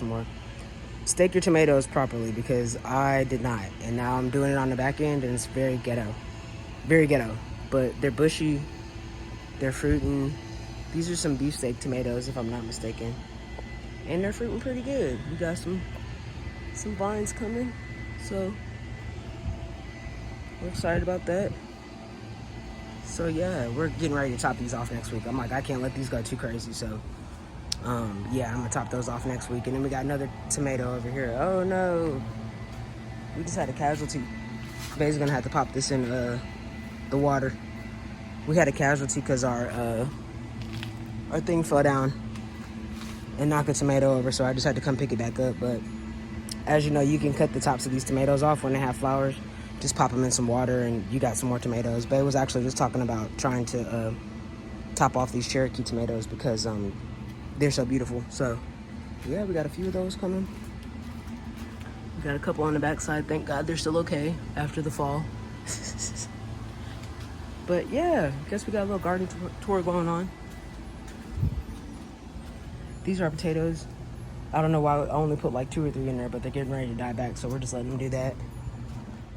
some more. Stake your tomatoes properly because I did not. And now I'm doing it on the back end and it's very ghetto. Very ghetto. But they're bushy, they're fruiting. These are some beefsteak tomatoes if I'm not mistaken. And they're fruiting pretty good. We got some vines coming. So we're excited about that. So yeah, we're getting ready to top these off next week. I'm like, I can't let these go too crazy. So yeah, I'm gonna top those off next week. And then we got another tomato over here. Oh no, we just had a casualty. Bae's gonna have to pop this in the water. We had a casualty because our thing fell down and knocked a tomato over, so I just had to come pick it back up. But as you know, you can cut the tops of these tomatoes off when they have flowers. Just pop them in some water and you got some more tomatoes. Bae was actually just talking about trying to top off these Cherokee tomatoes because they're so beautiful. So yeah, we got a few of those coming. We got a couple on the backside. Thank God they're still okay after the fall. But yeah, I guess we got a little garden tour going on. These are potatoes. I don't know why I only put like 2 or 3 in there, but they're getting ready to die back, so we're just letting them do that.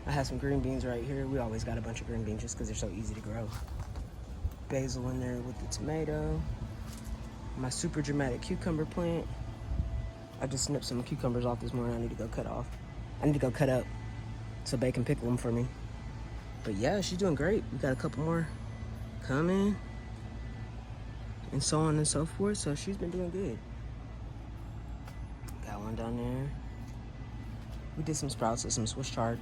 I have some green beans right here. We always got a bunch of green beans just because they're so easy to grow. Basil in there with the tomato. My super dramatic cucumber plant. I just snipped some cucumbers off this morning. I need to go cut off. I need to go cut up so Bae can pickle them for me. But yeah, she's doing great. We got a couple more coming and so on and so forth. So she's been doing good. Got one down there. We did some sprouts with some Swiss chard.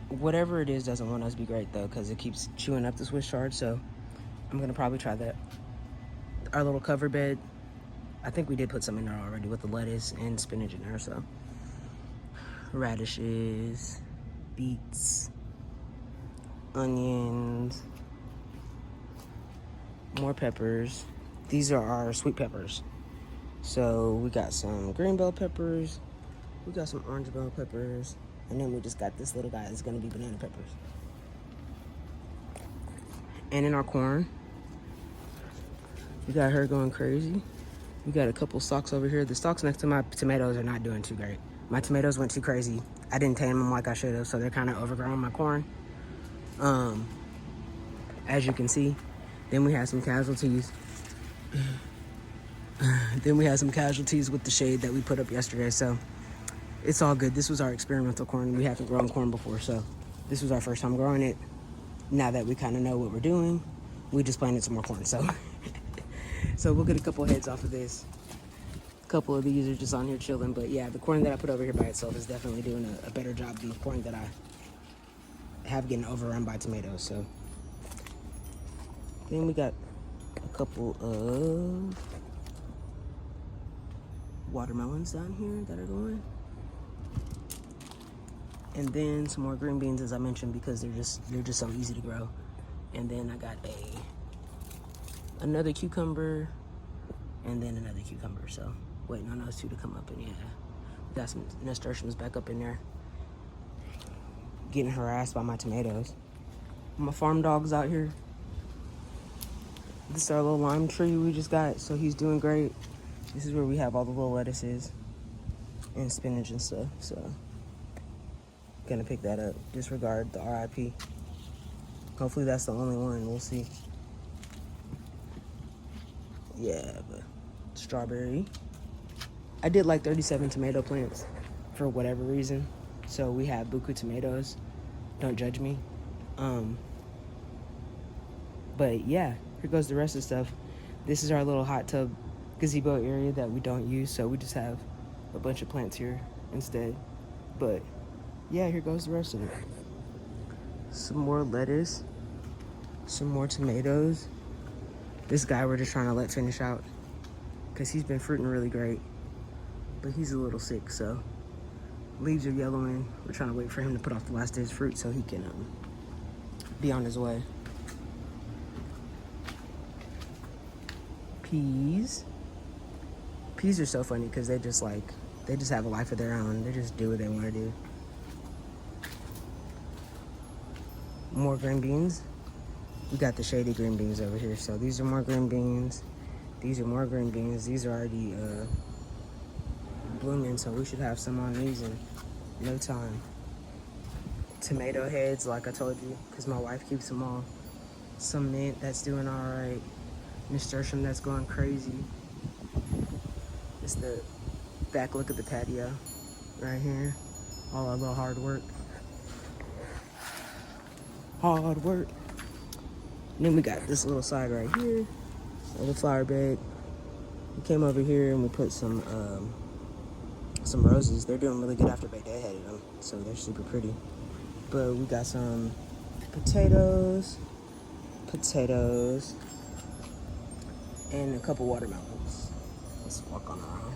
Whatever it is doesn't want us to be great though because it keeps chewing up the Swiss chard. So I'm going to probably try that. Our little cover bed, I think we did put some in there already with the lettuce and spinach in there. So radishes, beets, onions, more peppers. These are our sweet peppers. So we got some green bell peppers, we got some orange bell peppers, and then we just got this little guy that's gonna be banana peppers. And in our corn, we got her going crazy. We got a couple stalks over here. The stalks next to my tomatoes are not doing too great. My tomatoes went too crazy. I didn't tame them like I should have, so they're kind of overgrown my corn. As you can see. Then we had some casualties. Then we had some casualties with the shade that we put up yesterday, so it's all good. This was our experimental corn. We haven't grown corn before, so this was our first time growing it. Now that we kind of know what we're doing, we just planted some more corn, so so we'll get a couple heads off of this. A couple of these are just on here chilling, but yeah, the corn that I put over here by itself is definitely doing a better job than the corn that I have getting overrun by tomatoes. So then we got a couple of watermelons down here that are going. And then some more green beans, as I mentioned, because they're just so easy to grow. And then I got another cucumber and then another cucumber. So waiting on those two to come up. And yeah, we got some nasturtiums back up in there getting harassed by my tomatoes. My farm dog's out here. This is our little lime tree we just got, so he's doing great. This is where we have all the little lettuces and spinach and stuff, so gonna pick that up. Disregard the RIP. Hopefully that's the only one, we'll see. Yeah, but strawberry. I did like 37 tomato plants for whatever reason, so we have buku tomatoes. Don't judge me. But yeah, here goes the rest of the stuff. This is our little hot tub gazebo area that we don't use, so we just have a bunch of plants here instead. But yeah, here goes the rest of it. Some more lettuce, some more tomatoes. This guy we're just trying to let finish out because he's been fruiting really great, but he's a little sick, so leaves are yellowing. We're trying to wait for him to put off the last day's fruit so he can be on his way. Peas. Peas are so funny because they just have a life of their own. They just do what they want to do. More green beans. We got the shady green beans over here. So these are more green beans. These are more green beans. These are already blooming, so we should have some on these in no time. Tomato heads, like I told you, because my wife keeps them all. Some mint that's doing all right. Nasturtium that's going crazy. It's the back look of the patio right here. All our little hard work. Hard work. And then we got this little side right here, little flower bed. We came over here and we put some roses. They're doing really good after they deadheaded them, so they're super pretty. But we got some potatoes, and a couple watermelons. Let's walk on around.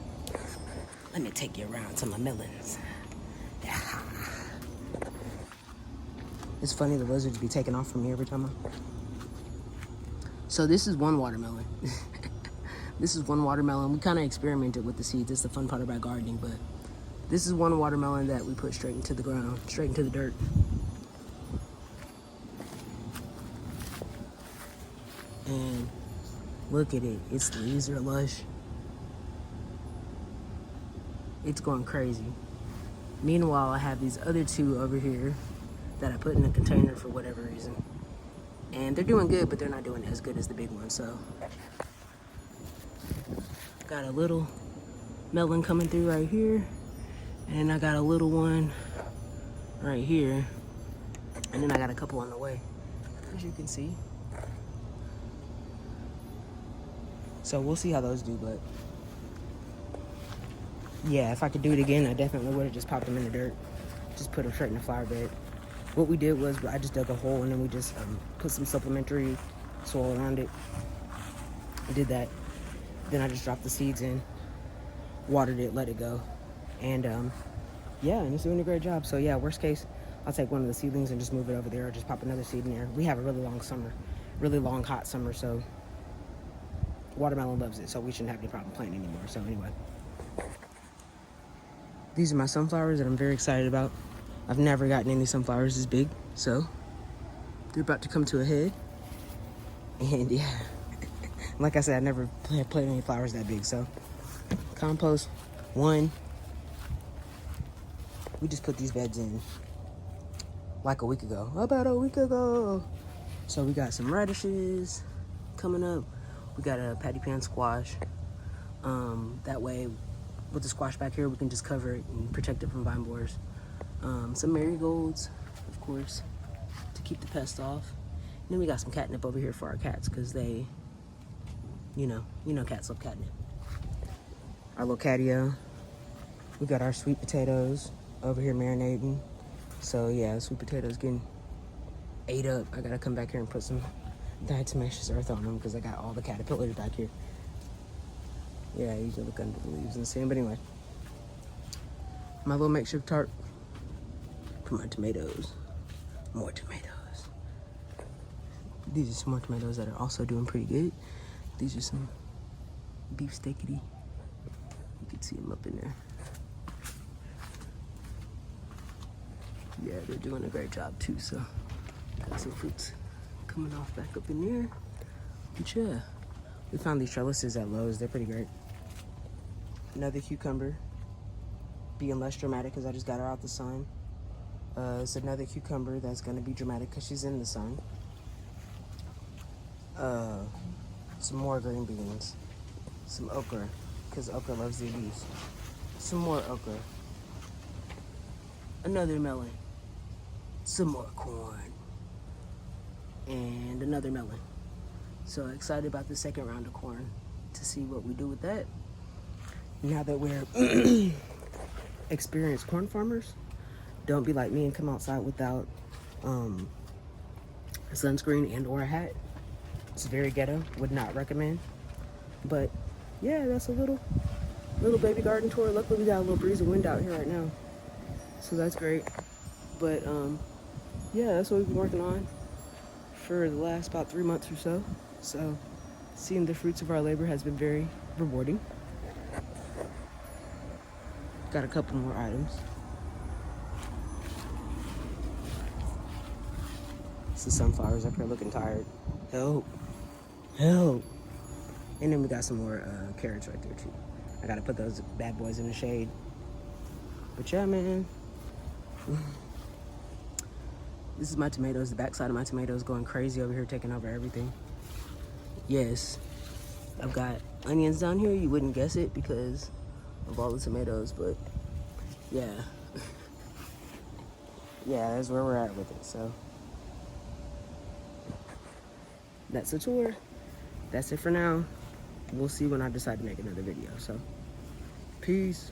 Let me take you around to my melons. Yeah. It's funny, the lizards be taking off from me every time So this is one watermelon. This is one watermelon. We kind of experimented with the seeds. It's the fun part about gardening, but this is one watermelon that we put straight into the ground, straight into the dirt. And look at it. Its leaves are lush. It's going crazy. Meanwhile, I have these other two over here that I put in a container for whatever reason. And they're doing good, but they're not doing as good as the big one, so. Got a little melon coming through right here. And I got a little one right here. And then I got a couple on the way, as you can see. So we'll see how those do, but yeah, if I could do it again, I definitely would have just popped them in the dirt. Just put them straight in the flower bed. What we did was I just dug a hole and then we just put some supplementary soil around it. I did that. Then I just dropped the seeds in, watered it, let it go. And yeah, and it's doing a great job. So yeah, worst case, I'll take one of the seedlings and just move it over there or just pop another seed in there. We have a really long summer, really long hot summer, so watermelon loves it, so we shouldn't have any problem planting anymore. So anyway, these are my sunflowers that I'm very excited about. I've never gotten any sunflowers this big, so they're about to come to a head. And yeah, like I said, I never planted any flowers that big. So compost, one. We just put these beds in like about a week ago. So we got some radishes coming up. We got a patty pan squash. That way, with the squash back here, we can just cover it and protect it from vine borers. Some marigolds, of course, to keep the pests off. And then we got some catnip over here for our cats, because they, you know cats love catnip. Our little catio. We got our sweet potatoes over here marinating. So yeah, sweet potatoes getting ate up. I gotta come back here and put some diatomaceous earth on them because I got all the caterpillars back here. Yeah, you can look under the leaves and see them. But anyway, my little makeshift tarp for my tomatoes. More tomatoes. These are some more tomatoes that are also doing pretty good. These are some beef steakity. You can see them up in there. Yeah, they're doing a great job too. So got some fruits coming off back up in there. But yeah, we found these trellises at Lowe's. They're pretty great. Another cucumber, being less dramatic because I just got her out the sun. It's another cucumber that's gonna be dramatic because she's in the sun. Some more green beans, some okra because okra loves the abuse. Some more okra. Another melon. Some more corn. And another melon. So excited about the second round of corn to see what we do with that. Now that we're experienced corn farmers, don't be like me and come outside without sunscreen and or a hat. It's very ghetto, would not recommend. But yeah, that's a little baby garden tour. Luckily we got a little breeze of wind out here right now, so that's great. But yeah, that's what we've been working on for the last about 3 months or so. So seeing the fruits of our labor has been very rewarding. Got a couple more items. It's the sunflowers up here looking tired. Help. And then we got some more carrots right there too. I gotta put those bad boys in the shade. But yeah, man. This is my tomatoes. The backside of my tomatoes going crazy over here, taking over everything. Yes, I've got onions down here. You wouldn't guess it because of all the tomatoes, but yeah. Yeah, that's where we're at with it. So that's the tour. That's it for now. We'll see when I decide to make another video. So peace.